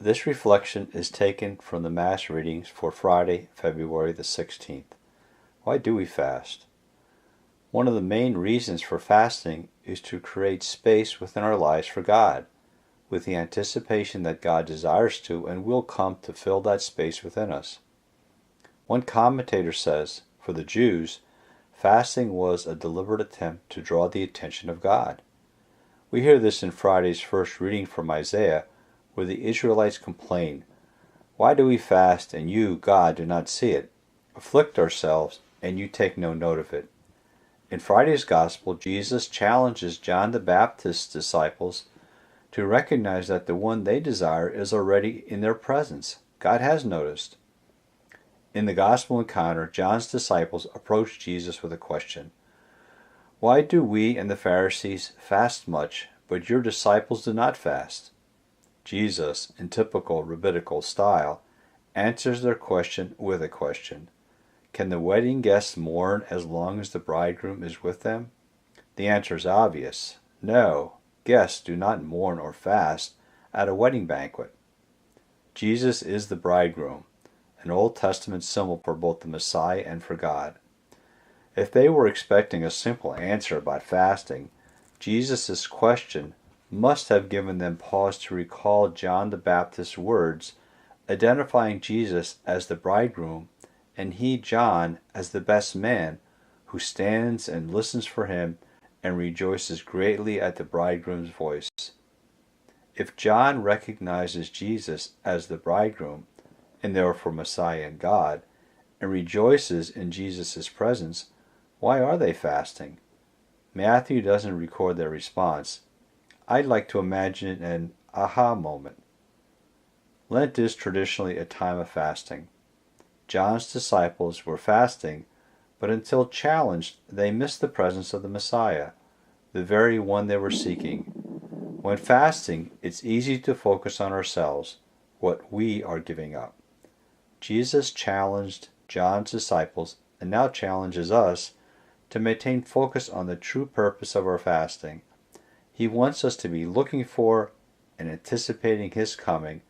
This reflection is taken from the Mass readings for Friday, February the 16th. Why do we fast? One of the main reasons for fasting is to create space within our lives for God, with the anticipation that God desires to and will come to fill that space within us. One commentator says, for the Jews, fasting was a deliberate attempt to draw the attention of God. We hear this in Friday's first reading from Isaiah, where the Israelites complain, "Why do we fast, and you, God, do not see it? Afflict ourselves, and you take no note of it." In Friday's Gospel, Jesus challenges John the Baptist's disciples to recognize that the one they desire is already in their presence. God has noticed. In the Gospel encounter, John's disciples approach Jesus with a question. "Why do we and the Pharisees fast much, but your disciples do not fast?" Jesus, in typical rabbinical style, answers their question with a question. Can the wedding guests mourn as long as the bridegroom is with them? The answer is obvious. No, guests do not mourn or fast at a wedding banquet. Jesus is the bridegroom, an Old Testament symbol for both the Messiah and for God. If they were expecting a simple answer about fasting, Jesus' question must have given them pause to recall John the Baptist's words, identifying Jesus as the bridegroom and he, John, as the best man who stands and listens for him and rejoices greatly at the bridegroom's voice. If John recognizes Jesus as the bridegroom, and therefore Messiah and God, and rejoices in Jesus' presence, why are they fasting? Matthew doesn't record their response. I'd like to imagine an aha moment. Lent is traditionally a time of fasting. John's disciples were fasting, but until challenged, they missed the presence of the Messiah, the very one they were seeking. When fasting, it's easy to focus on ourselves, what we are giving up. Jesus challenged John's disciples and now challenges us to maintain focus on the true purpose of our fasting. He wants us to be looking for and anticipating His coming,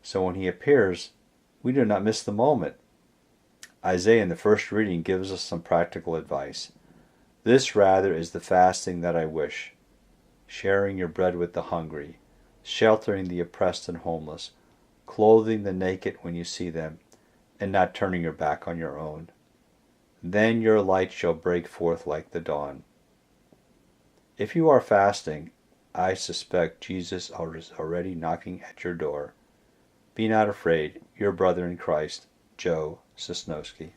so when He appears, we do not miss the moment. Isaiah in the first reading gives us some practical advice. "This rather is the fasting that I wish, sharing your bread with the hungry, sheltering the oppressed and homeless, clothing the naked when you see them, and not turning your back on your own. Then your light shall break forth like the dawn." If you are fasting, I suspect Jesus is already knocking at your door. Be not afraid, your brother in Christ, Joe Sosnowski.